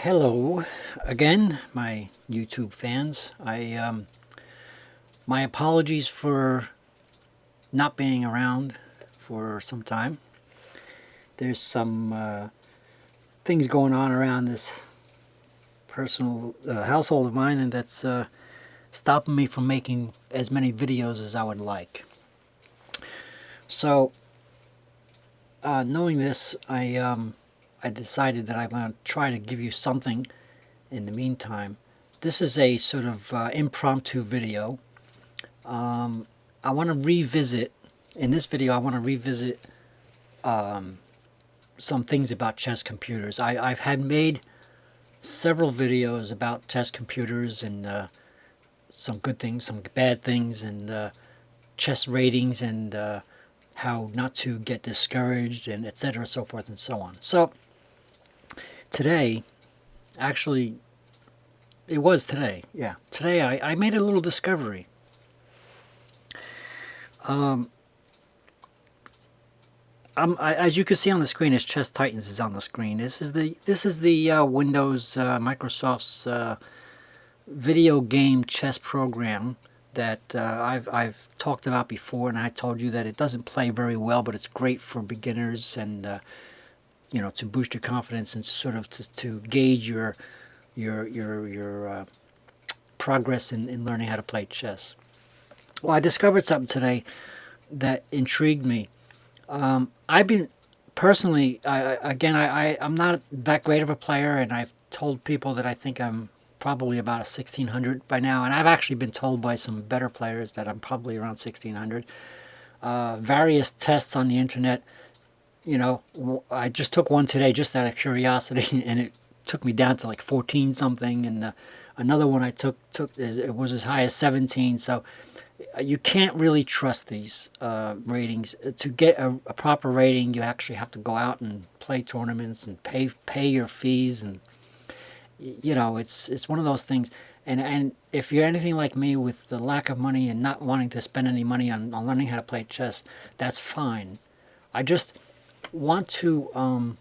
Hello again, my YouTube fans. My apologies for not being around for some time. There's some things going on around this personal household of mine, and that's stopping me from making as many videos as I would like. So, knowing this, I decided that I'm going to try to give you something in the meantime. This is a sort of impromptu video. I want to revisit, in this video, I want to revisit some things about chess computers. I've had made several videos about chess computers and some good things, some bad things, and chess ratings and how not to get discouraged and etc. so forth and so on. So today, actually, it was today, yeah. Today I made a little discovery. As you can see on the screen, as Chess Titans is on the screen. This is the Windows Microsoft's video game chess program that I've talked about before, and I told you that it doesn't play very well, but it's great for beginners and to boost your confidence and sort of to gauge your progress in learning how to play chess. Well, I discovered something today that intrigued me. I've been personally, I'm not that great of a player, and I've told people that I think I'm probably about a 1600 by now, and I've actually been told by some better players that I'm probably around 1600. Various tests on the internet, I just took one today just out of curiosity, and it took me down to like 14 something, and another one I took it was as high as 17. So you can't really trust these ratings. To get a proper rating, you actually have to go out and play tournaments and pay your fees, and it's one of those things. And if you're anything like me with the lack of money and not wanting to spend any money on learning how to play chess, that's fine. I just want to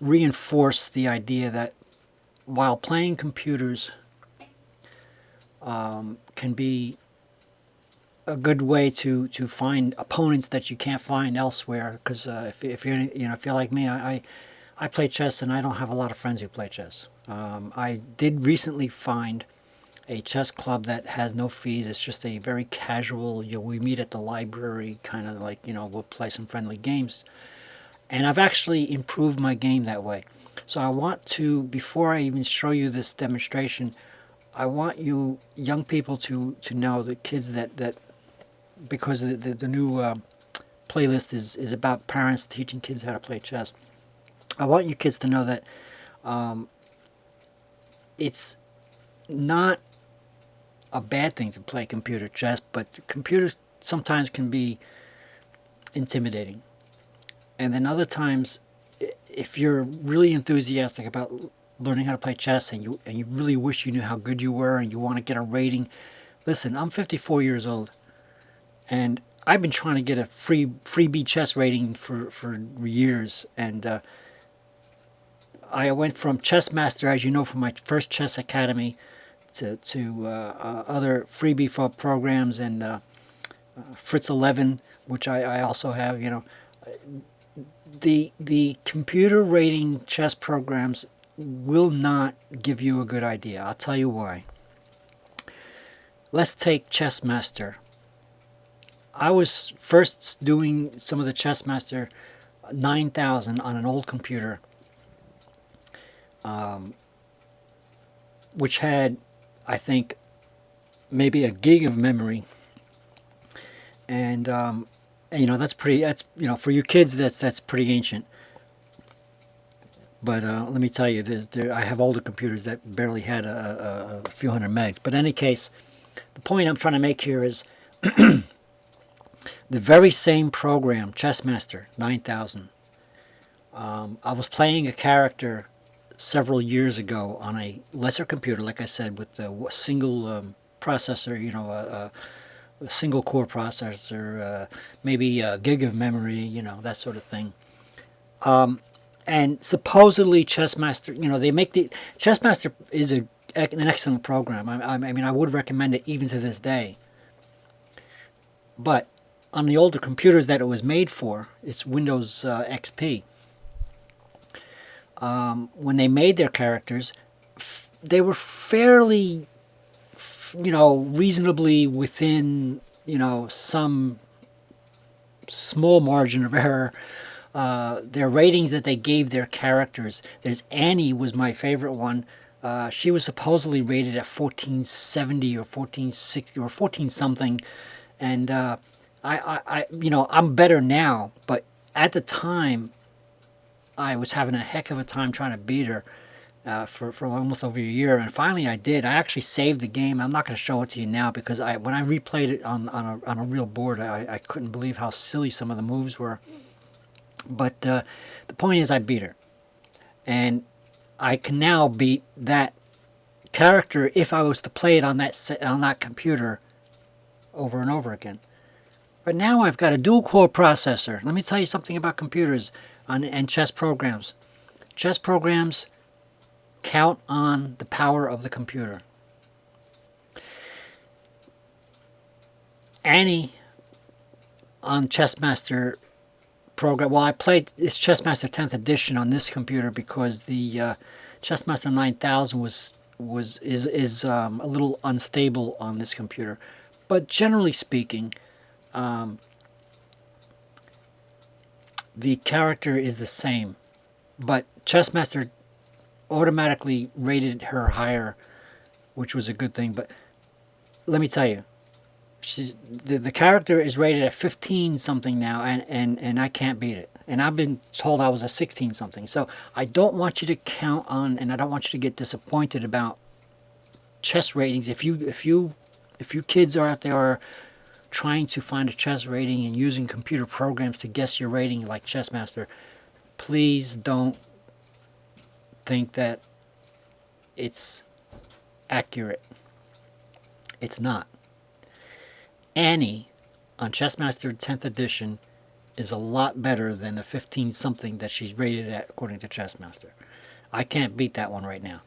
reinforce the idea that while playing computers can be a good way to find opponents that you can't find elsewhere, because if you're like me, I play chess and I don't have a lot of friends who play chess. I did recently find a chess club that has no fees. It's just a very casual, we meet at the library, kind of like, we'll play some friendly games. And I've actually improved my game that way. So I want to, before I even show you this demonstration, I want you young people to know, the kids that because the new playlist is about parents teaching kids how to play chess. I want you kids to know that it's not a bad thing to play computer chess, but computers sometimes can be intimidating. And then other times, if you're really enthusiastic about learning how to play chess and you really wish you knew how good you were and you want to get a rating, listen, I'm 54 years old, and I've been trying to get a freebie chess rating for years, and I went from Chess Master, as you know, from my first chess academy to other freebie programs, and Fritz 11, which I also have. The computer rating chess programs will not give you a good idea. I'll tell you why. Let's take Chess Master. I was first doing some of the Chess Master 9000 on an old computer, which had, I think, maybe a gig of memory, and that's for you kids, that's pretty ancient. But let me tell you, I have older computers that barely had a few hundred megs. But in any case, the point I'm trying to make here is the very same program, Chess Master 9000. I was playing a character several years ago on a lesser computer, like I said, with a single processor, a single core processor, maybe a gig of memory, that sort of thing. And supposedly Chessmaster, they make the Chessmaster is an excellent program. I mean, I would recommend it even to this day. But on the older computers that it was made for, it's Windows XP. When they made their characters, they were fairly, reasonably within, some small margin of error. Their ratings that they gave their characters. There's Annie was my favorite one. She was supposedly rated at 1470 or 1460 or 14 something, and I'm better now. But at the time, I was having a heck of a time trying to beat her for almost over a year, and finally I did. I actually saved the game. I'm not going to show it to you now because when I replayed it on a real board, I couldn't believe how silly some of the moves were. But the point is, I beat her, and I can now beat that character if I was to play it on that computer over and over again. But now I've got a dual-core processor. Let me tell you something about computers and chess programs. Chess programs count on the power of the computer. Annie on Chessmaster program. Well, I played it's Chessmaster 10th edition on this computer because the Chessmaster 9000 is a little unstable on this computer. But generally speaking, the character is the same. But Chessmaster automatically rated her higher, which was a good thing. But let me tell you, the character is rated at 15 something now, and I can't beat it. And I've been told I was a 16 something. So I don't want you to count on, and I don't want you to get disappointed about chess ratings. If you kids are out there trying to find a chess rating and using computer programs to guess your rating like Chessmaster, please don't think that it's accurate. It's not. Annie on Chessmaster 10th edition is a lot better than the 15 something that she's rated at according to Chessmaster. I can't beat that one right now.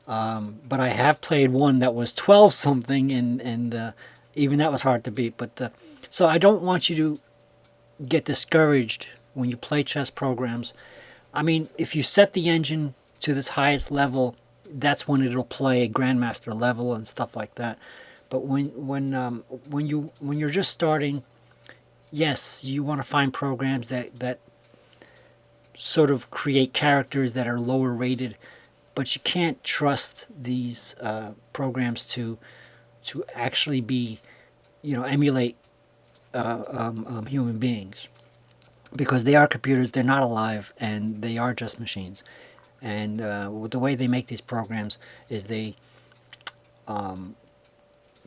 But I have played one that was 12 something, and even that was hard to beat. But so I don't want you to get discouraged when you play chess programs. I mean, if you set the engine to this highest level, that's when it'll play Grandmaster level and stuff like that. But when you're just starting, yes, you want to find programs that sort of create characters that are lower rated, but you can't trust these programs to actually be, emulate human beings, because they are computers. They're not alive, and they are just machines. And the way they make these programs is they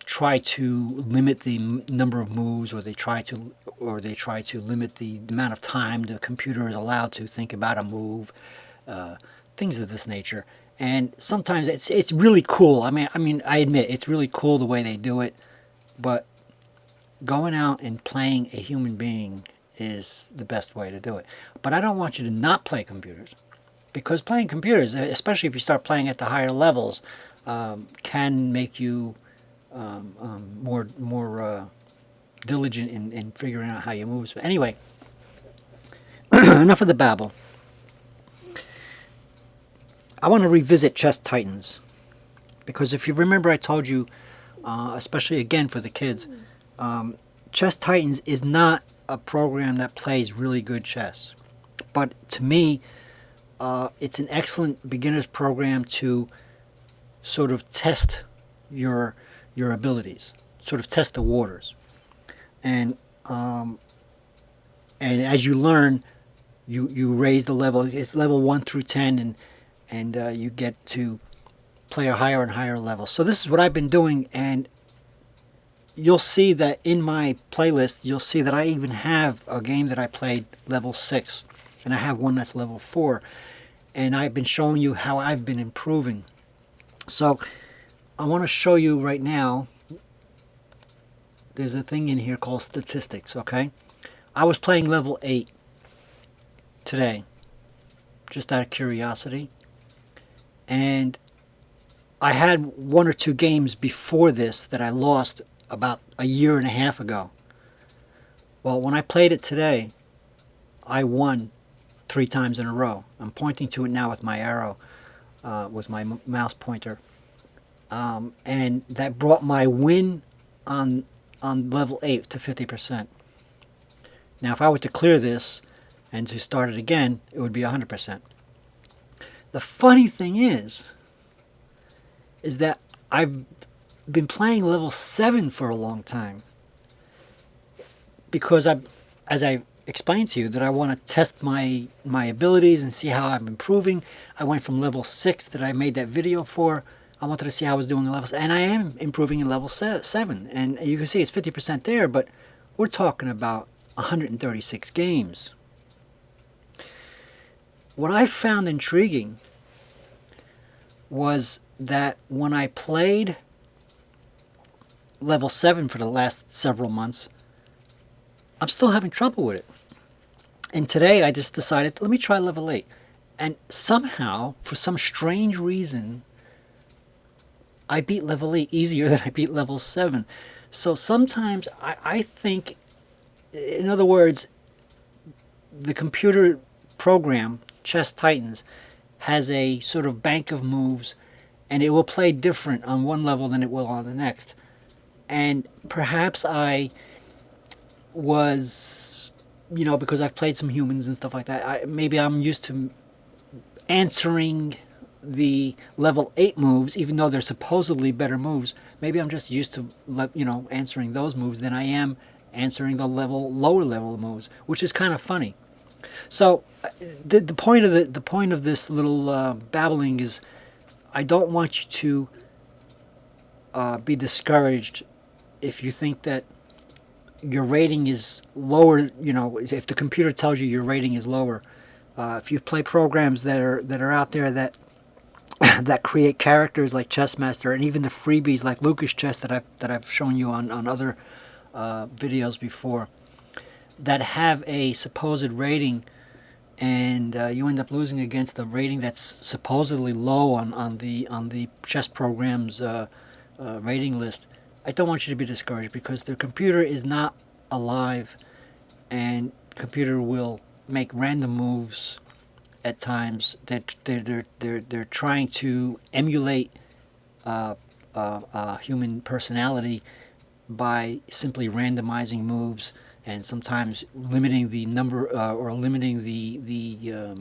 try to limit the number of moves, or they try to limit the amount of time the computer is allowed to think about a move, things of this nature. And sometimes it's really cool. I mean, I admit it's really cool the way they do it, but going out and playing a human being is the best way to do it. But I don't want you to not play computers, because playing computers, especially if you start playing at the higher levels, can make you more diligent in figuring out how you move. So anyway, enough of the babble. I want to revisit Chess Titans, because if you remember, I told you, especially again for the kids, Chess Titans is not a program that plays really good chess. But to me, it's an excellent beginner's program to sort of test your abilities, sort of test the waters. And as you learn, you raise the level. It's level 1 through 10, and you get to play a higher and higher level. So this is what I've been doing, and you'll see that in my playlist, you'll see that I even have a game that I played level 6, and I have one that's level 4, and I've been showing you how I've been improving. So I want to show you right now, there's a thing in here called statistics, okay? I was playing level 8 today, just out of curiosity. And I had one or two games before this that I lost about a year and a half ago. Well, when I played it today, I won 3 times in a row. I'm pointing to it now with my arrow, with my mouse pointer. And that brought my win on level 8 to 50%. Now, if I were to clear this and to start it again, it would be 100%. The funny thing is that I've been playing level 7 for a long time because as I explained to you, that I want to test my abilities and see how I'm improving. I went from level 6 that I made that video for. I wanted to see how I was doing in levels, and I am improving in level 7. And you can see it's 50% there, but we're talking about 136 games. What I found intriguing was that when I played level 7 for the last several months, I'm still having trouble with it. And today I just decided, let me try level 8. And somehow, for some strange reason, I beat level 8 easier than I beat level 7. So sometimes I think, in other words, the computer program, Chess Titans, has a sort of bank of moves, and it will play different on one level than it will on the next. And perhaps I was, because I've played some humans and stuff like that, maybe I'm used to answering the level 8 moves, even though they're supposedly better moves. Maybe I'm just used to, answering those moves than I am answering the lower level moves, which is kind of funny. So the point of this little babbling is, I don't want you to be discouraged if you think that your rating is lower. If the computer tells you your rating is lower, if you play programs that are out there that that create characters like Chessmaster, and even the freebies like Lucas Chess that I've shown you on other videos before, that have a supposed rating, and you end up losing against a rating that's supposedly low on the chess program's rating list. I don't want you to be discouraged, because the computer is not alive, and computer will make random moves at times. That they're trying to emulate human personality by simply randomizing moves, and sometimes limiting the number or limiting the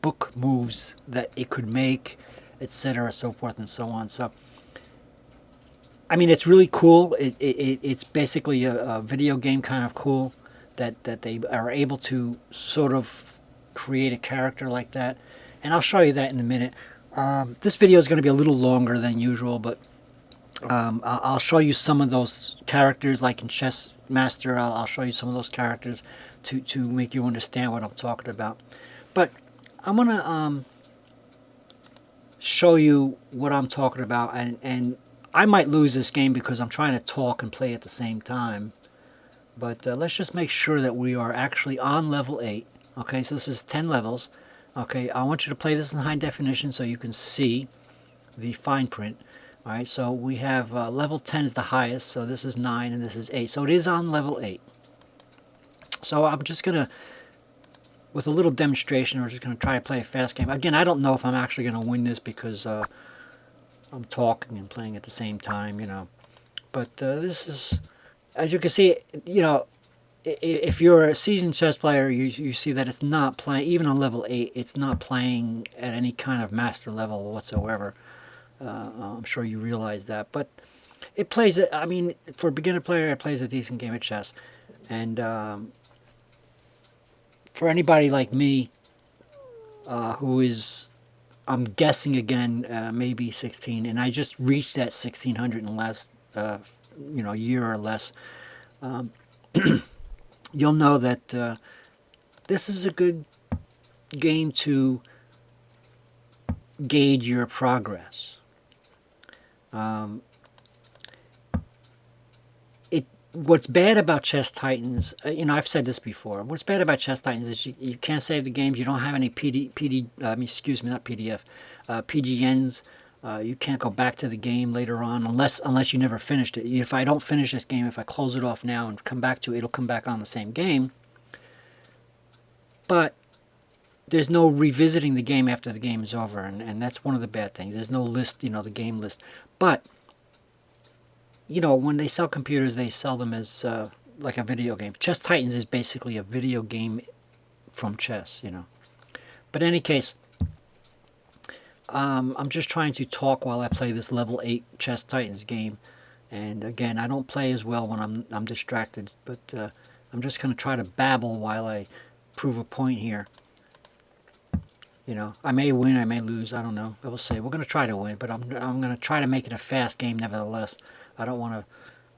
book moves that it could make, etc., so forth and so on. So I mean, it's really cool. It's basically a video game kind of cool that they are able to sort of create a character like that. And I'll show you that in a minute. This video is going to be a little longer than usual, but I'll show you some of those characters, like in Chess Master. I'll show you some of those characters to make you understand what I'm talking about. But I'm going to show you what I'm talking about, and I might lose this game because I'm trying to talk and play at the same time. But let's just make sure that we are actually on level 8. Okay, so this is 10 levels. Okay, I want you to play this in high definition so you can see the fine print. Alright, so we have level 10 is the highest, so this is 9 and this is 8. So it is on level 8. So I'm just going to, with a little demonstration, we're just going to try to play a fast game. Again, I don't know if I'm actually going to win this because I'm talking and playing at the same time, But this is, as you can see, if you're a seasoned chess player, you see that it's not playing, even on level 8, it's not playing at any kind of master level whatsoever. I'm sure you realize that. But it plays, I mean, for a beginner player, it plays a decent game of chess. And for anybody like me, who is, I'm guessing again, maybe 16, and I just reached that 1600 in the last, year or less, you'll know that this is a good game to gauge your progress. what's bad about Chess Titans, I've said this before. What's bad about Chess Titans is you can't save the games. You don't have any excuse me, not PDF, PGNs. You can't go back to the game later on unless you never finished it. If I don't finish this game, if I close it off now and come back to it, it'll come back on the same game. But there's no revisiting the game after the game is over, and that's one of the bad things. There's no list, the game list. But when they sell computers, they sell them as like a video game. Chess Titans is basically a video game from chess, But in any case, I'm just trying to talk while I play this level 8 Chess Titans game. And again, I don't play as well when I'm distracted, but I'm just going to try to babble while I prove a point here. I may win, I may lose, I don't know. We'll see. We're going to try to win, but I'm going to try to make it a fast game nevertheless. I don't want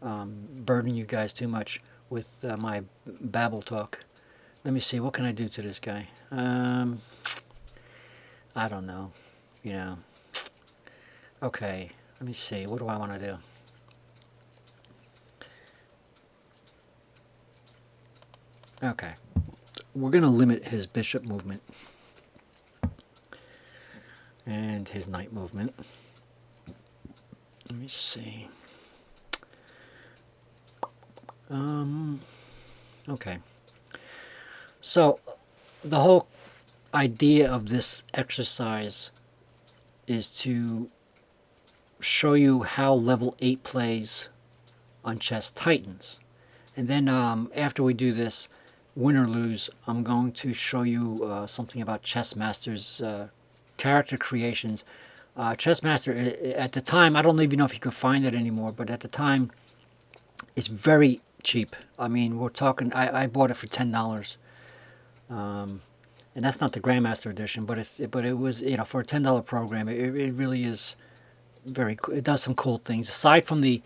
to burden you guys too much with my babble talk. Let me see. What can I do to this guy? I don't know. Okay. Let me see. What do I want to do? Okay. We're going to limit his bishop movement and his knight movement. Let me see. Okay. So the whole idea of this exercise is to show you how level 8 plays on Chess Titans. And then after we do this, win or lose, I'm going to show you something about Chess Master's character creations. Chess Master, at the time, I don't even know if you can find it anymore, but at the time, it's very cheap. I mean, we're talking, I bought it for $10. And that's not the Grandmaster edition, but it was, for a $10 program, it really is very cool. It does some cool things. Aside from the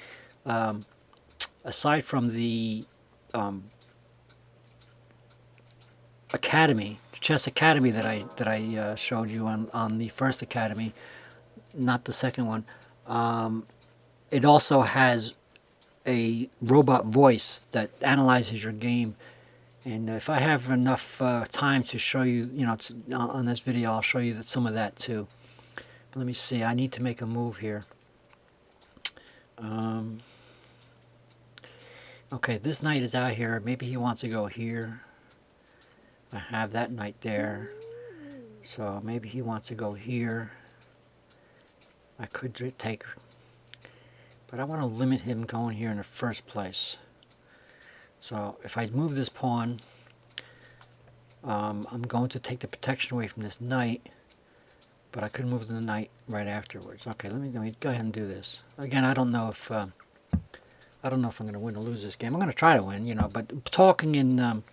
Academy, Chess Academy that I showed you on the first Academy, not the second one. It also has a robot voice that analyzes your game, and if I have enough time to show you, on this video, I'll show you some of that too. But let me see. I need to make a move here. Okay, this knight is out here. Maybe he wants to go here. I have that knight there, so maybe he wants to go here. I could take, but I want to limit him going here in the first place. So if I move this pawn, I'm going to take the protection away from this knight, but I could move the knight right afterwards. Okay, let me go ahead and do this. Again, I don't know if I'm going to win or lose this game. I'm going to try to win, but talking and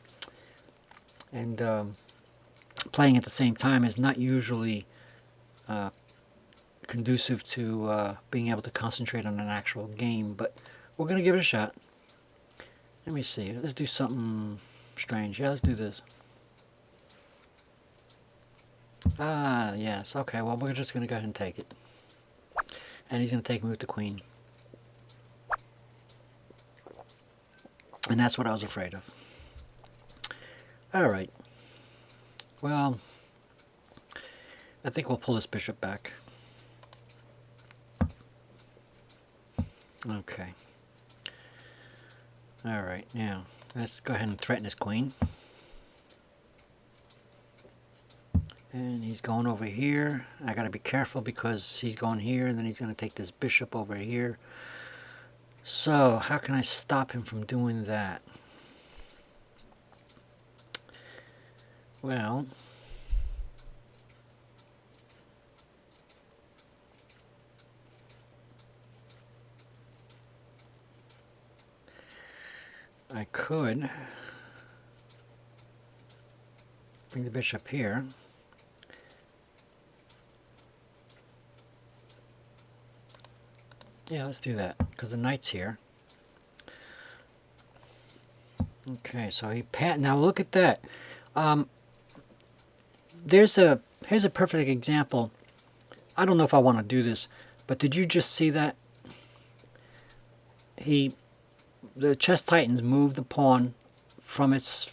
playing at the same time is not usually conducive to being able to concentrate on an actual game, but we're going to give it a shot. Let me see. Let's do something strange. Yeah, let's do this. Ah, yes. Okay, well, we're just going to go ahead and take it. And he's going to take me with the queen. And that's what I was afraid of. Alright. Well, I think we'll pull this bishop back. Okay. Alright, now let's go ahead and threaten his queen. And he's going over here. I gotta be careful because he's going here and then he's gonna take this bishop over here. So, how can I stop him from doing that? Well, I could bring the bishop here. Yeah, let's do that, because the knight's here. Okay, so now look at that. Here's a perfect example. I don't know if I want to do this, but did you just see that? He the chess titans move the pawn from its,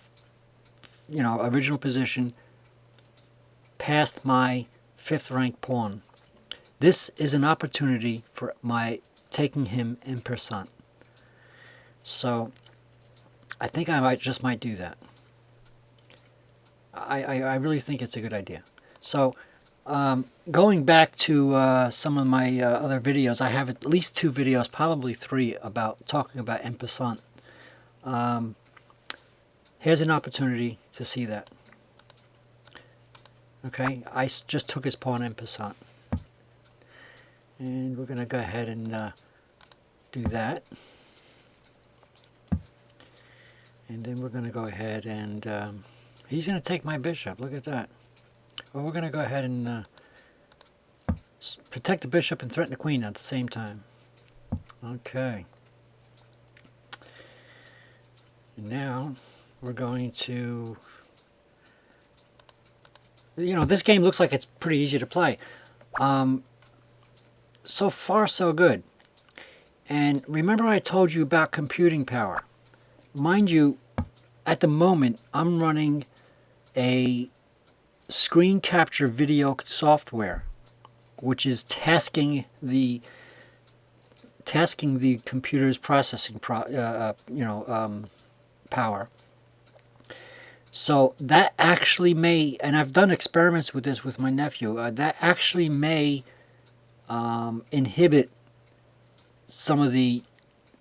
original position past my 5th rank pawn. This is an opportunity for my taking him en passant. So I think I might do that. I really think it's a good idea. So going back to some of my other videos, I have at least 2 videos, probably 3, about talking about en passant. Here's an opportunity to see that. Okay, I just took his pawn en passant. And we're going to go ahead and do that. And then we're going to go ahead and he's going to take my bishop. Look at that. Well, we're going to go ahead and protect the bishop and threaten the queen at the same time. Okay. Now we're going to... this game looks like it's pretty easy to play. So far, so good. And remember I told you about computing power. Mind you, at the moment, I'm running a screen capture video software, which is tasking the computer's processing power. So that actually may, and I've done experiments with this with my nephew, that actually may inhibit some of the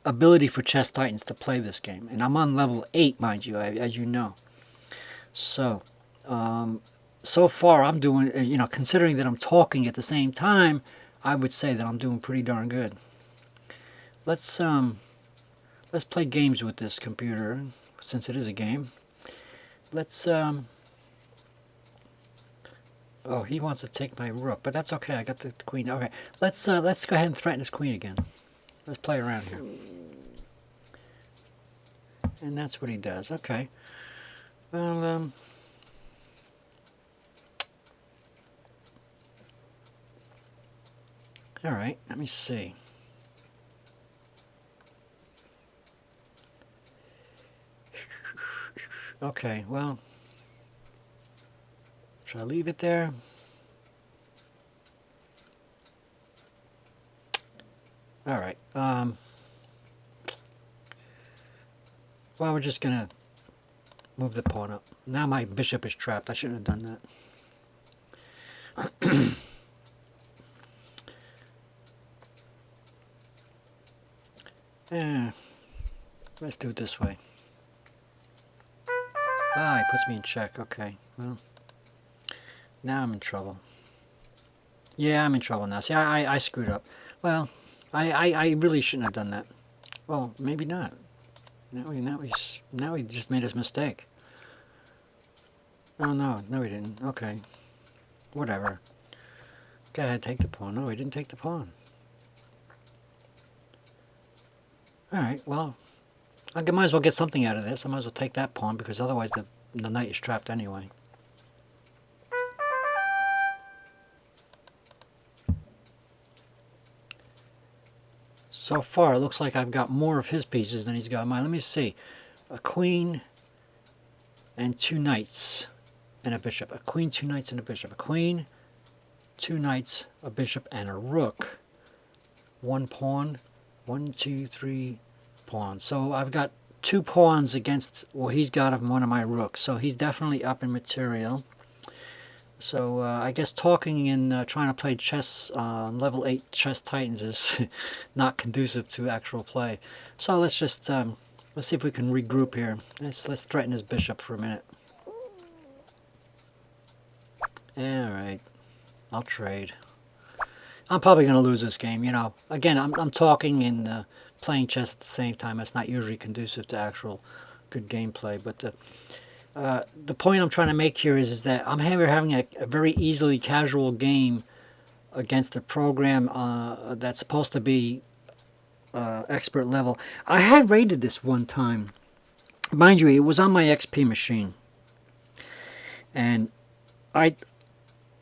ability for chess titans to play this game. And I'm on level 8, mind you, as you know. So, so far I'm doing, considering that I'm talking at the same time, I would say that I'm doing pretty darn good. Let's play games with this computer, since it is a game. Let's, oh, he wants to take my rook, but that's okay. I got the queen. Okay, let's go ahead and threaten his queen again. Let's play around here. And that's what he does. Okay. Well, all right. Let me see. Okay. Well, should I leave it there? All right. Well, we're just gonna move the pawn up. Now my bishop is trapped. I shouldn't have done that. Yeah. Let's do it this way. Ah, he puts me in check. Okay. Well, now I'm in trouble. Yeah, I'm in trouble now. See, I screwed up. Well, I really shouldn't have done that. Well, maybe not. Now he just made his mistake. Oh no, he didn't. Okay. Whatever. Go ahead, take the pawn. No, he didn't take the pawn. Alright, well, I might as well get something out of this. I might as well take that pawn, because otherwise the knight is trapped anyway. So far, it looks like I've got more of his pieces than he's got mine. Let me see. A queen and 2 knights and a bishop. A queen, 2 knights, and a bishop. A queen, 2 knights, a bishop, and a rook. 1 pawn. 1, 2, 3 pawns. So I've got 2 pawns against what he's got of one of my rooks. So he's definitely up in material. So I guess talking and trying to play chess on level 8 chess titans is not conducive to actual play. So let's just let's see if we can regroup here. Let's threaten his bishop for a minute. All right, I'll trade. I'm probably going to lose this game. Again, I'm talking and playing chess at the same time. It's not usually conducive to actual good gameplay, but. The point I'm trying to make here is that I'm having a very easily casual game against a program that's supposed to be expert level. I had rated this one time. Mind you, it was on my XP machine. And I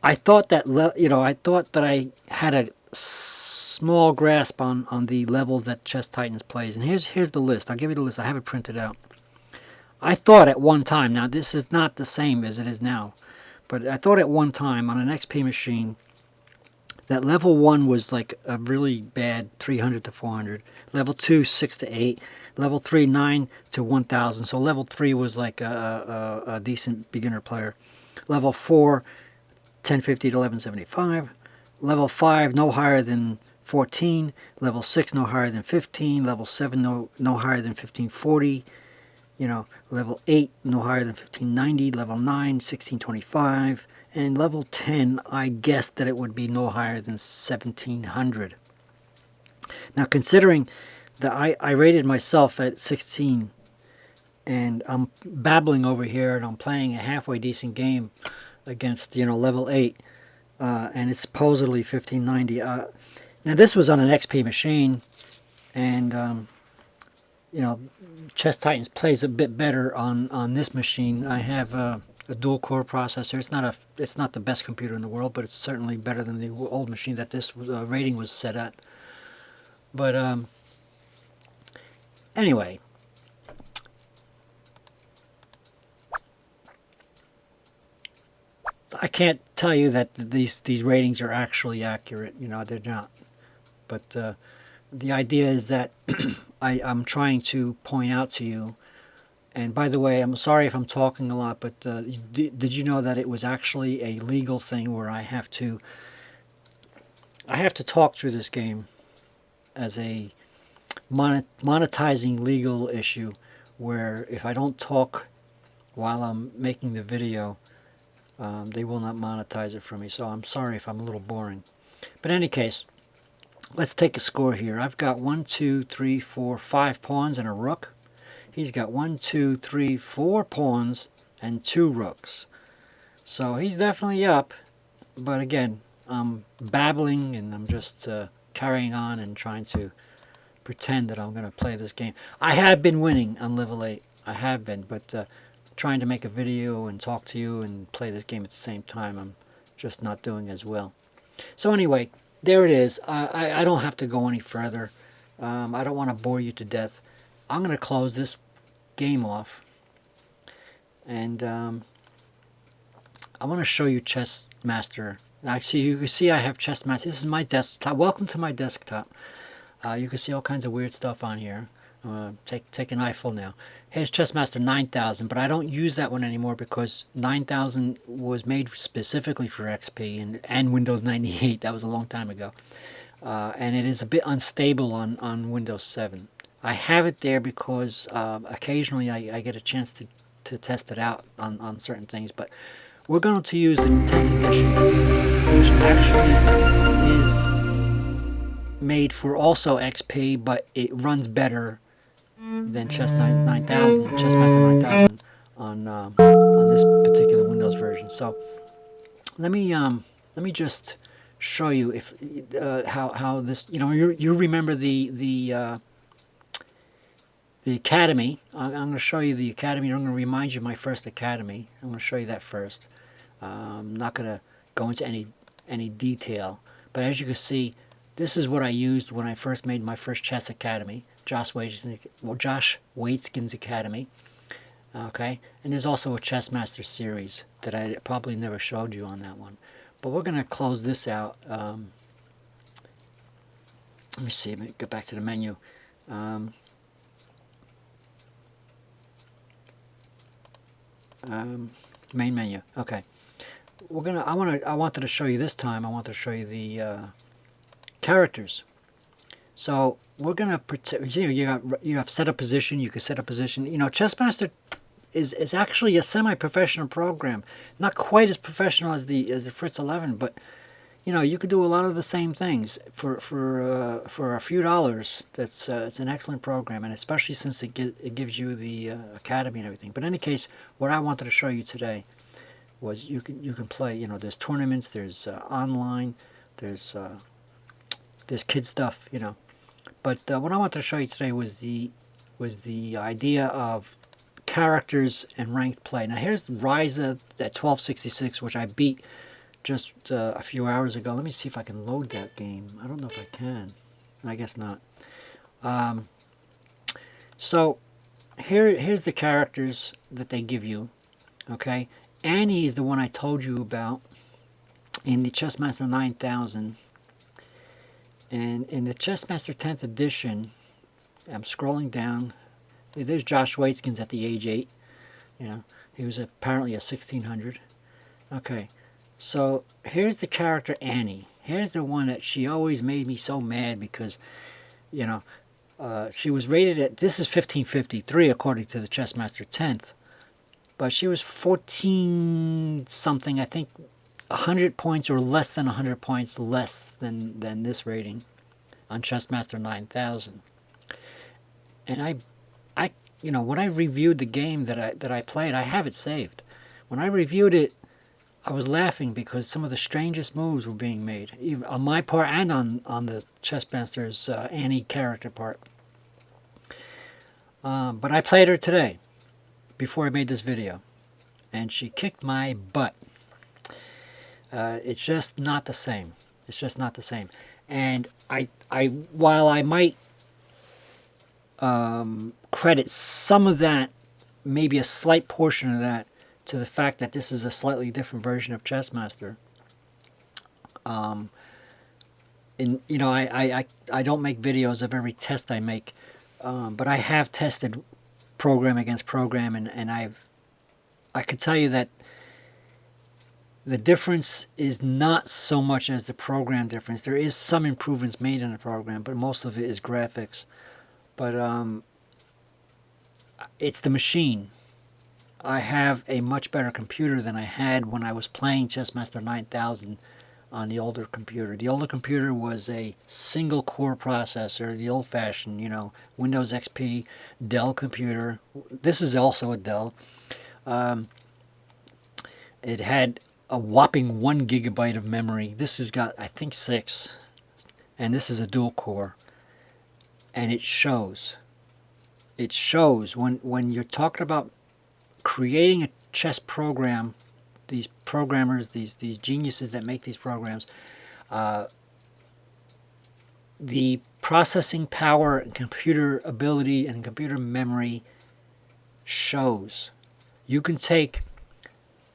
thought that, I thought that I had a small grasp on the levels that Chess Titans plays. And here's the list. I'll give you the list. I have it printed out. I thought at one time, now this is not the same as it is now, but I thought at one time on an XP machine that level 1 was like a really bad 300 to 400, level 2 6 to 8, level 3 9 to 1000, so level 3 was like a decent beginner player, level 4 1050 to 1175, level 5 no higher than 14, level 6 no higher than 15, level 7 no higher than 1540, level 8 no higher than 1590, level 9 1625, and level 10 I guessed that it would be no higher than 1700. Now considering that I rated myself at 16 and I'm babbling over here and I'm playing a halfway decent game against level 8 and it's supposedly 1590. Now this was on an XP machine, and Chess Titans plays a bit better on this machine. I have a dual core processor. It's not the best computer in the world, but it's certainly better than the old machine that this rating was set at. But anyway, I can't tell you that these ratings are actually accurate. They're not. But the idea is that I'm trying to point out to you. And by the way, I'm sorry if I'm talking a lot, but did you know that it was actually a legal thing where I have to talk through this game as a monetizing legal issue, where if I don't talk while I'm making the video, they will not monetize it for me. So I'm sorry if I'm a little boring. But in any case, let's take a score here. I've got 1, 2, 3, 4, 5 pawns and a rook. He's got 1, 2, 3, 4 pawns and 2 rooks. So he's definitely up. But again, I'm babbling and I'm just carrying on and trying to pretend that I'm going to play this game. I have been winning on level 8. I have been, but trying to make a video and talk to you and play this game at the same time, I'm just not doing as well. So anyway, there it is. I don't have to go any further. I don't want to bore you to death. I'm going to close this game off, and I want to show you Chess Master. Actually, you can see I have Chess Master. This is my desktop. Welcome to my desktop. You can see all kinds of weird stuff on here. Take an eyeful now. Here's Chess Master 9000, but I don't use that one anymore because 9000 was made specifically for XP and Windows 98. That was a long time ago. And it is a bit unstable on Windows 7. I have it there because occasionally I get a chance to test it out on certain things, but we're going to use the 10th edition, which actually is made for also XP, but it runs better than Chess 9000, Chess Master 9000 on this particular Windows version. So let me just show you if how this, you remember the Academy. I'm going to show you the Academy. I'm going to remind you of my first Academy. I'm going to show you that first. I'm not going to go into any detail, but as you can see, this is what I used when I first made my first Chess Academy, Josh Waitzkin's Academy. Okay, and there's also a Chess Master series that I probably never showed you on that one. But we're going to close this out. Let me see. Let me get back to the menu. Main menu. Okay, we're gonna. I wanted to show you this time. I wanted to show you the characters. So we're gonna pretend. You have set a position. You can set a position. Chess Master is actually a semi-professional program. Not quite as professional as the Fritz 11, but you could do a lot of the same things for a few dollars. It's an excellent program, and especially since it gives you the academy and everything. But in any case, what I wanted to show you today was you can play. There's tournaments, there's online, there's kid stuff. But what I wanted to show you today was the idea of characters and ranked play. Now here's Ryza at 1266, which I beat just a few hours ago. Let me see if I can load that game. I don't know if I can. I guess not. So here's the characters that they give you. Okay, Annie is the one I told you about in the Chessmaster 9000, and in the Chessmaster 10th edition, I'm scrolling down. There's Josh Waitzkins at the age 8. You know, he was apparently a 1600. Okay, so here's the character Annie. Here's the one that she always made me so mad because, you know, she was rated at, this is 1553 according to the Chessmaster 10th, but she was 14 something, I think 100 points or less than 100 points less than this rating on Chessmaster 9000. And when I reviewed the game that I played, I have it saved. When I reviewed it, I was laughing because some of the strangest moves were being made, even on my part and on the Chessmaster's Annie character part. But I played her today, before I made this video, and she kicked my butt. It's just not the same. It's just not the same. And while I might credit some of that, maybe a slight portion of that, to the fact that this is a slightly different version of Chessmaster. I don't make videos of every test I make, but I have tested program against program, and I could tell you that the difference is not so much as the program difference. There is some improvements made in the program, but most of it is graphics. But it's the machine. I have a much better computer than I had when I was playing Chessmaster 9000 on the older computer. The older computer was a single core processor, the old-fashioned, Windows XP Dell computer. This is also a Dell. It had a whopping 1 gigabyte of memory. This has got, I think, 6. And this is a dual core. And it shows. It shows when you're talking about creating a chess program. These programmers, these geniuses that make these programs, the processing power and computer ability and computer memory shows. You can take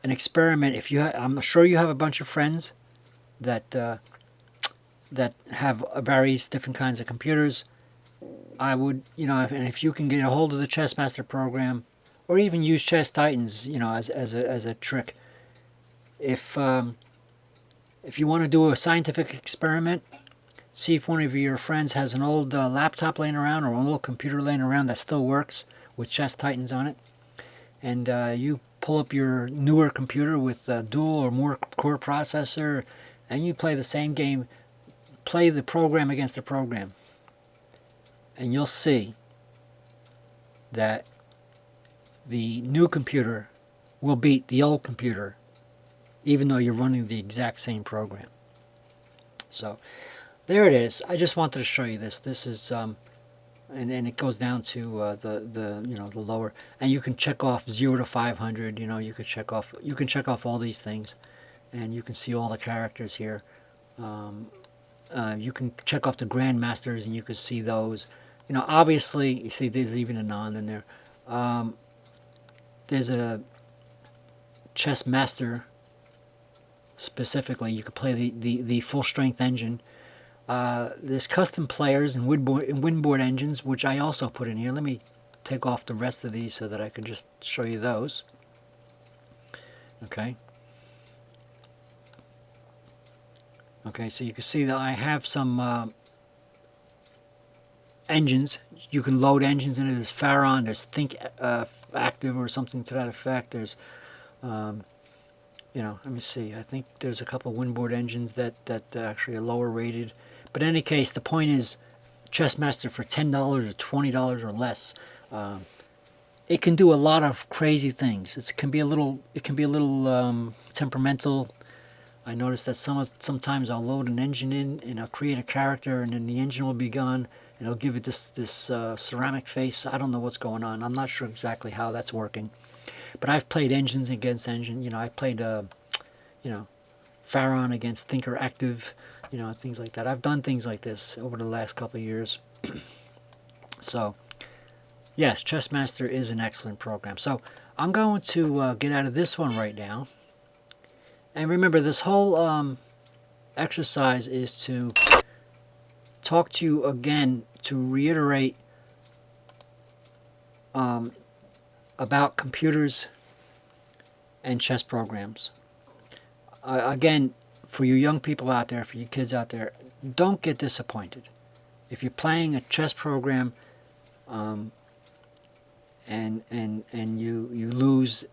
an experiment. If you, I'm sure you have a bunch of friends that have various different kinds of computers. I would, and if you can get a hold of the Chessmaster program, or even use Chess Titans, as a trick. If you want to do a scientific experiment, see if one of your friends has an old laptop laying around or an old computer laying around that still works with Chess Titans on it, and you pull up your newer computer with a dual or more core processor, and you play the same game, play the program against the program, and you'll see that the new computer will beat the old computer, even though you're running the exact same program. So there it is. I just wanted to show you this. This is and it goes down to the lower, and you can check off 0 to 500. You can check off all these things, and you can see all the characters here. You can check off the grandmasters, and you can see those. Obviously, you see there's even a non in there. There's a chess master specifically. You could play the full strength engine. There's custom players and windboard engines, which I also put in here. Let me take off the rest of these so that I could just show you those. Okay. Okay, so you can see that I have some engines. You can load engines into this Pharaon. There's Think Active or something to that effect. There's, let me see. I think there's a couple of windboard engines that actually are lower rated. But in any case, the point is, Chessmaster for $10 or $20 or less, it can do a lot of crazy things. It can be a little temperamental. I noticed that sometimes I'll load an engine in and I'll create a character, and then the engine will be gone. And it'll give it this ceramic face. I don't know what's going on. I'm not sure exactly how that's working. But I've played engines against engine. I played, Pharaon against Thinker Active, things like that. I've done things like this over the last couple of years. So, yes, Chessmaster is an excellent program. So, I'm going to get out of this one right now. And remember, this whole exercise is to talk to you again, to reiterate about computers and chess programs. Again, for you young people out there, for you kids out there, don't get disappointed. If you're playing a chess program and you lose,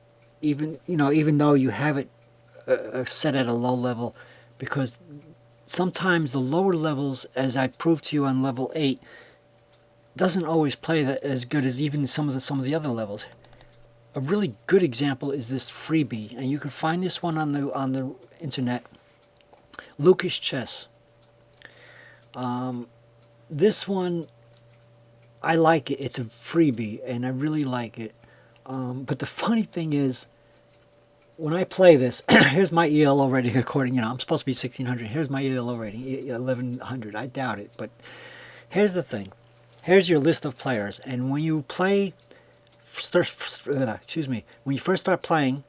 even though you have it set at a low level, because sometimes the lower levels, as I proved to you on level 8, doesn't always play as good as even some of the other levels. A really good example is this freebie, and you can find this one on the internet. Lucas Chess. This one, I like it. It's a freebie, and I really like it. But the funny thing is, when I play this, here's my ELO rating according, I'm supposed to be 1600. Here's my ELO rating, 1100. I doubt it, but here's the thing. Here's your list of players, and when you play, when you first start playing,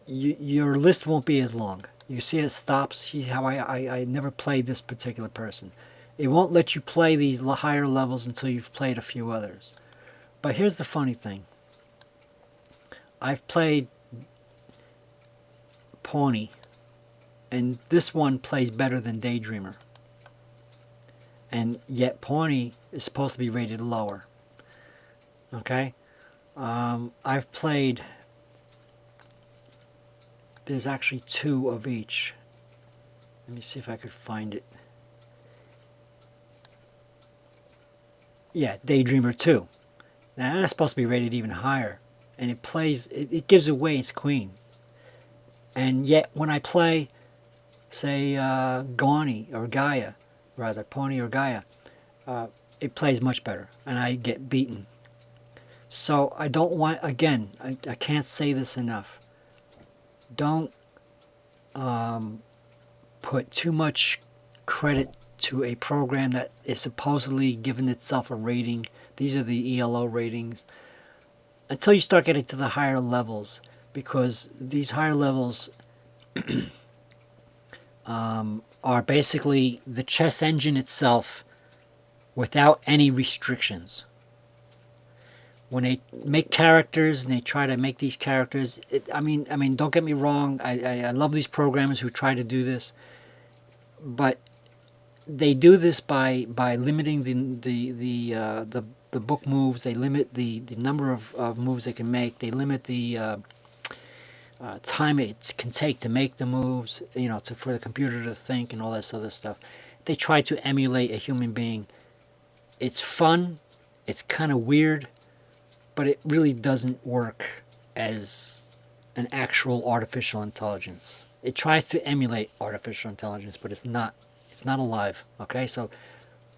your list won't be as long. You see it stops. See how I never played this particular person. It won't let you play these higher levels until you've played a few others. But here's the funny thing. I've played Pawnee, and this one plays better than Daydreamer. And yet Pawnee is supposed to be rated lower. Okay? I've played... There's actually 2 of each. Let me see if I could find it. Yeah, Daydreamer 2. Now that's supposed to be rated even higher. And it plays... It gives away its queen. And yet when I play, say, Pawnee or Gaia, it plays much better. And I get beaten. So I don't want... Again, I can't say this enough. Don't put too much credit to a program that is supposedly giving itself a rating. These are the ELO ratings. Until you start getting to the higher levels. Because these higher levels are basically the chess engine itself without any restrictions. When they make characters and they try to make these characters, I mean, don't get me wrong. I love these programmers who try to do this, but they do this by limiting the book moves. They limit the number of moves they can make. They limit the time it can take to make the moves. For the computer to think and all this other stuff. They try to emulate a human being. It's fun. It's kind of weird. But it really doesn't work as an actual artificial intelligence. It tries to emulate artificial intelligence, but it's not alive. Okay, so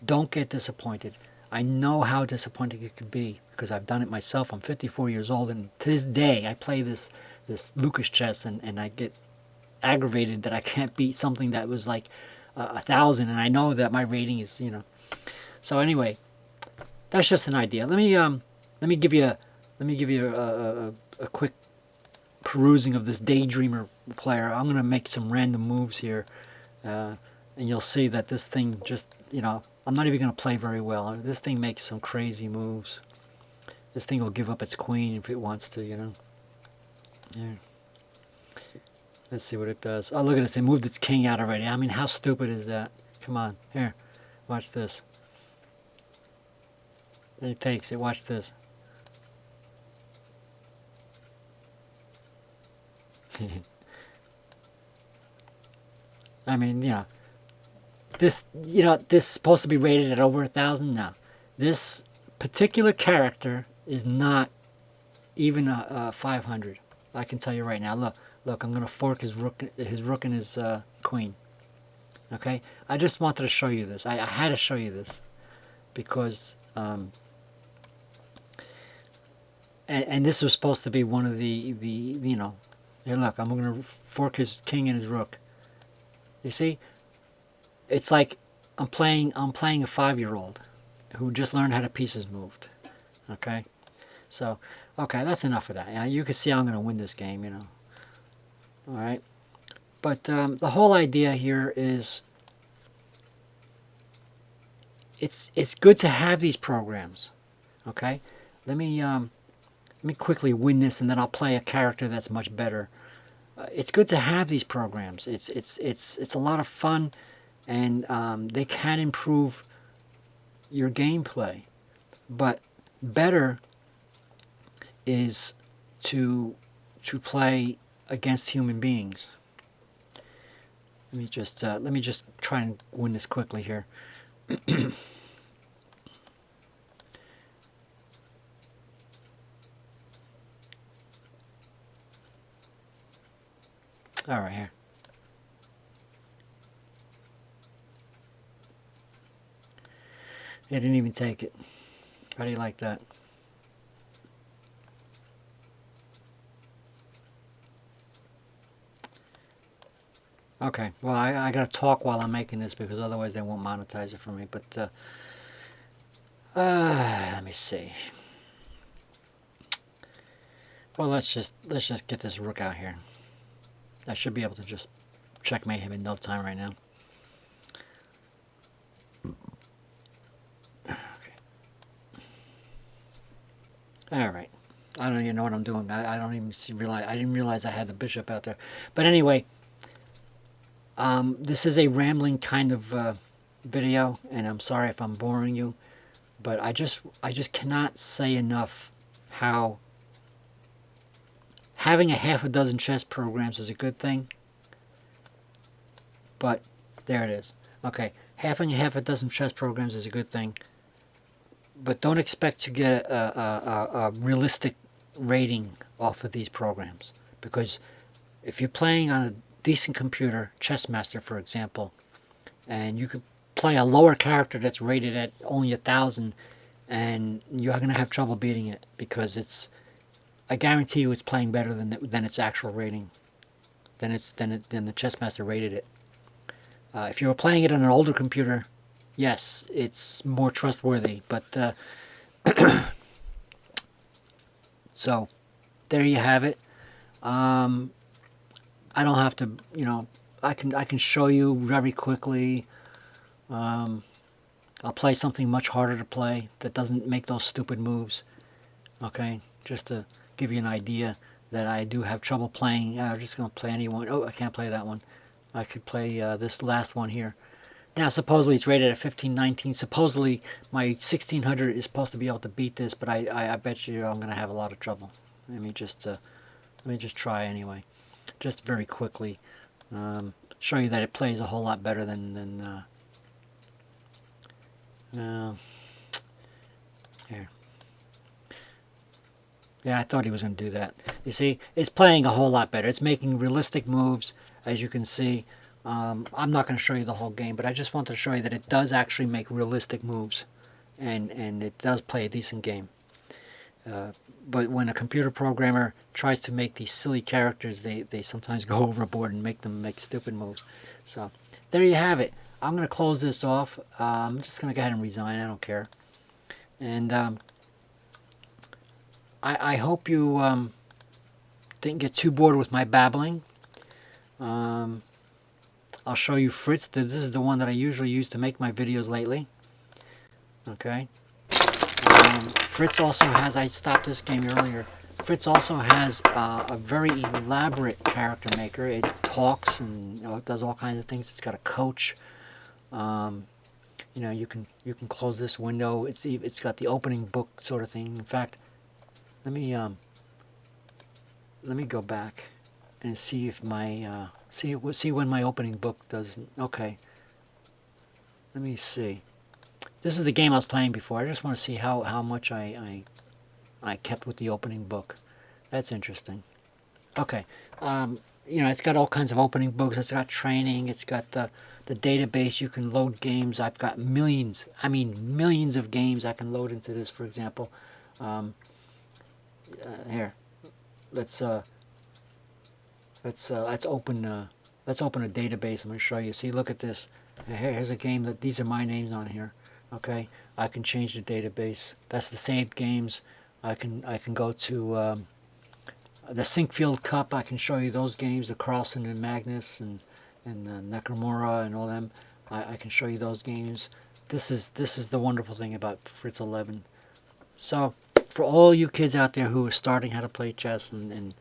don't get disappointed. I know how disappointing it could be because I've done it myself. I'm 54 years old, and to this day I play this Lucas Chess, and I get aggravated that I can't beat something that was like 1,000, and I know that my rating is, So anyway, that's just an idea. Let me give you a quick perusing of this Daydreamer player. I'm going to make some random moves here, and you'll see that this thing just, I'm not even going to play very well. This thing makes some crazy moves. This thing will give up its queen if it wants to, Yeah. Let's see what it does. Oh, look at this. It moved its king out already. I mean, how stupid is that? Come on. Here. Watch this. And it takes it. Watch this. I mean, this is supposed to be rated at over 1,000. No, this particular character is not even a 500. I can tell you right now. Look, I'm gonna fork his rook and his queen. Okay, I just wanted to show you this. I had to show you this because and this was supposed to be one of the Hey, look, I'm going to fork his king and his rook. You see? It's like I'm playing a 5-year-old who just learned how the pieces moved. Okay? So, okay, that's enough of that. Yeah, you can see I'm going to win this game, you know. All right? But the whole idea here is it's good to have these programs. Okay? Let me quickly win this, and then I'll play a character that's much better. It's good to have these programs. It's a lot of fun, and they can improve your gameplay. But better is to play against human beings. Let me just try and win this quickly here. All right, here. They didn't even take it. How do you like that? Okay, well, I gotta talk while I'm making this because otherwise they won't monetize it for me. But let me see. Well, let's just get this rook out here. I should be able to just checkmate him in no time right now. Okay. All right. I don't even know what I'm doing. I don't even realize. I didn't realize I had the bishop out there. But anyway, this is a rambling kind of video, and I'm sorry if I'm boring you, but I just cannot say enough how having a half a dozen chess programs is a good thing. But there it is. Okay, having a half a dozen chess programs is a good thing, but don't expect to get a realistic rating off of these programs, because if you're playing on a decent computer, Chessmaster for example, and you could play a lower character that's rated at only 1,000, and you're going to have trouble beating it, because I guarantee you it's playing better than its actual rating, than the Chessmaster rated it. If you were playing it on an older computer, yes, it's more trustworthy, but so there you have it. I don't have to, I can show you very quickly. I'll play something much harder to play that doesn't make those stupid moves. Okay, just to give you an idea that I do have trouble playing. I'm just going to play anyone. Oh, I can't play that one. I could play this last one here. Now, supposedly it's rated at 1519. Supposedly my 1600 is supposed to be able to beat this, but I bet you I'm going to have a lot of trouble. Let me just try anyway, just very quickly. Show you that it plays a whole lot better than here. Yeah, I thought he was going to do that. You see, it's playing a whole lot better. It's making realistic moves, as you can see. I'm not going to show you the whole game, but I just wanted to show you that it does actually make realistic moves, and it does play a decent game. But when a computer programmer tries to make these silly characters, they sometimes go overboard and make them make stupid moves. So there you have it. I'm going to close this off. I'm just going to go ahead and resign. I don't care. And I hope you didn't get too bored with my babbling. I'll show you Fritz. This is the one that I usually use to make my videos lately. Okay. Fritz also has, I stopped this game earlier, Fritz also has a very elaborate character maker. It talks and it does all kinds of things. It's got a coach. You can close this window. It's got the opening book sort of thing. In fact, let me go back and see if my see when my opening book does. Okay, let me see. This is the game I was playing before. I just want to see how much I kept with the opening book. That's interesting. Okay, it's got all kinds of opening books. It's got training. It's got the database. You can load games. I've got millions. I mean millions of games I can load into this. For example, here, let's let's open a database. I'm going to show you. See, look at this. Here's a game that these are my names on here. Okay, I can change the database. That's the same games. I can go to the Sinkfield Cup. I can show you those games, the Carlson and Magnus and Nakamura and all them. I can show you those games. This is the wonderful thing about Fritz 11. So for all you kids out there who are starting how to play chess, and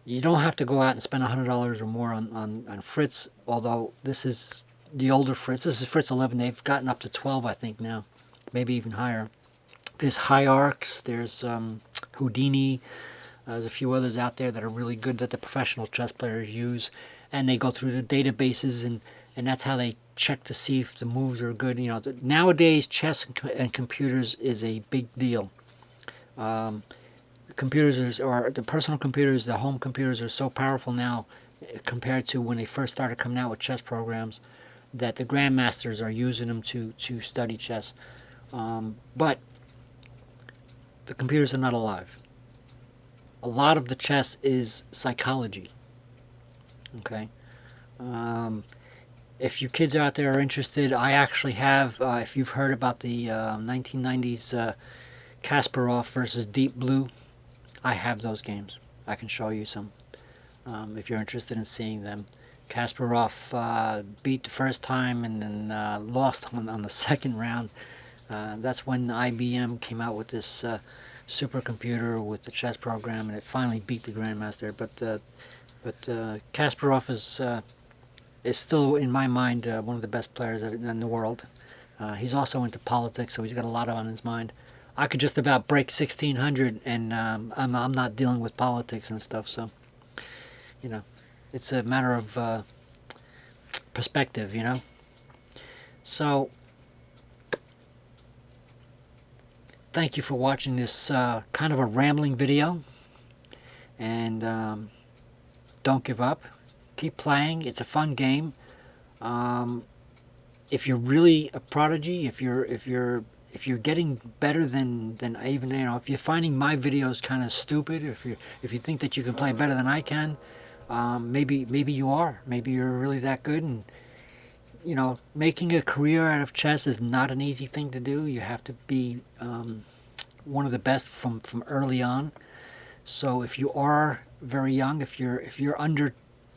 you don't have to go out and spend $100 or more on Fritz, although this is the older Fritz. This is Fritz 11. They've gotten up to 12, I think, now. Maybe even higher. There's Hierarchs. There's Houdini. There's a few others out there that are really good that the professional chess players use. And they go through the databases, and that's how they check to see if the moves are good. You know, nowadays, chess and computers is a big deal. Computers or the personal computers, the home computers are so powerful now compared to when they first started coming out with chess programs that the grandmasters are using them to study chess. But the computers are not alive. A lot of the chess is psychology. Okay. If you kids out there are interested, I actually have, if you've heard about the 1990s Kasparov versus Deep Blue, I have those games. I can show you some if you're interested in seeing them. Kasparov beat the first time and then lost on the second round. That's when IBM came out with this supercomputer with the chess program, and it finally beat the grandmaster. But Kasparov is still, in my mind, one of the best players in the world. He's also into politics, so he's got a lot on his mind. I could just about break 1600, and I'm not dealing with politics and stuff. So, you know, it's a matter of perspective, you know. So, thank you for watching this kind of a rambling video, and don't give up. Keep playing. It's a fun game. If you're really a prodigy, if you're getting better than even, you know, if you're finding my videos kind of stupid, if you think that you can play better than I can, maybe you are. Maybe you're really that good. And you know, making a career out of chess is not an easy thing to do. You have to be one of the best from early on. So if you are very young, if you're under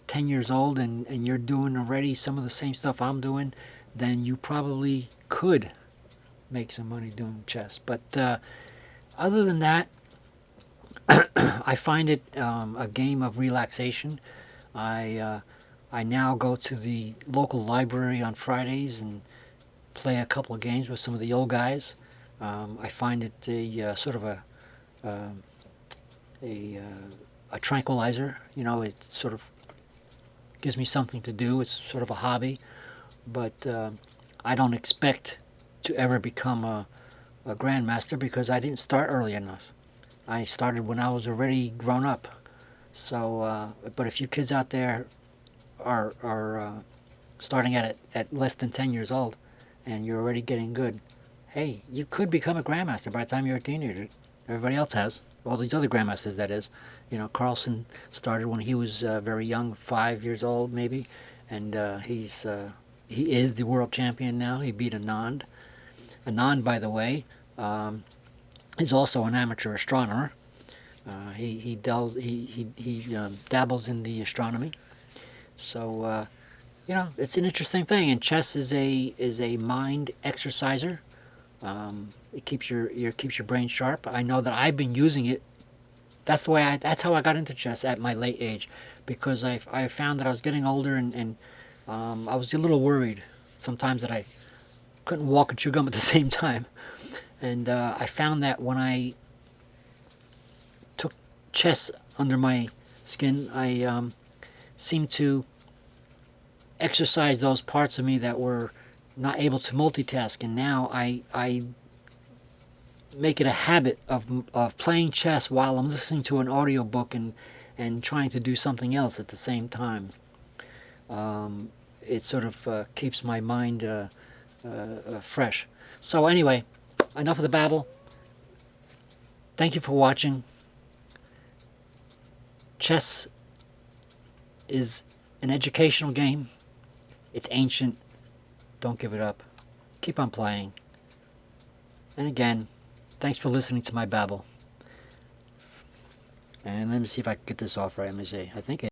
10 years old and you're doing already some of the same stuff I'm doing, then you probably could make some money doing chess. But other than that, I find it a game of relaxation. I now go to the local library on Fridays and play a couple of games with some of the old guys. I find it a sort of a tranquilizer. You know, it sort of gives me something to do. It's sort of a hobby, but I don't expect to ever become a grandmaster because I didn't start early enough. I started when I was already grown up. So, but if you kids out there are starting at less than 10 years old and you're already getting good, hey, you could become a grandmaster by the time you're a teenager. Everybody else has. All these other grandmasters, that is. You know, Carlson started when he was very young, 5 years old maybe, and he is the world champion now. He beat Anand. Anand, by the way, is also an amateur astronomer. He dabbles in the astronomy. So you know, it's an interesting thing. And chess is a mind exerciser. It keeps your brain sharp. I know that I've been using it. That's how I got into chess at my late age, because I found that I was getting older, and I was a little worried sometimes that I couldn't walk and chew gum at the same time. And I found that when I took chess under my skin, I seemed to exercise those parts of me that were not able to multitask. And now I make it a habit of playing chess while I'm listening to an audiobook and trying to do something else at the same time. It sort of keeps my mind fresh. So anyway, enough of the babble. Thank you for watching. Chess is an educational game. It's ancient. Don't give it up. Keep on playing. And again, thanks for listening to my babble. And let me see if I can get this off right. Let me see. I think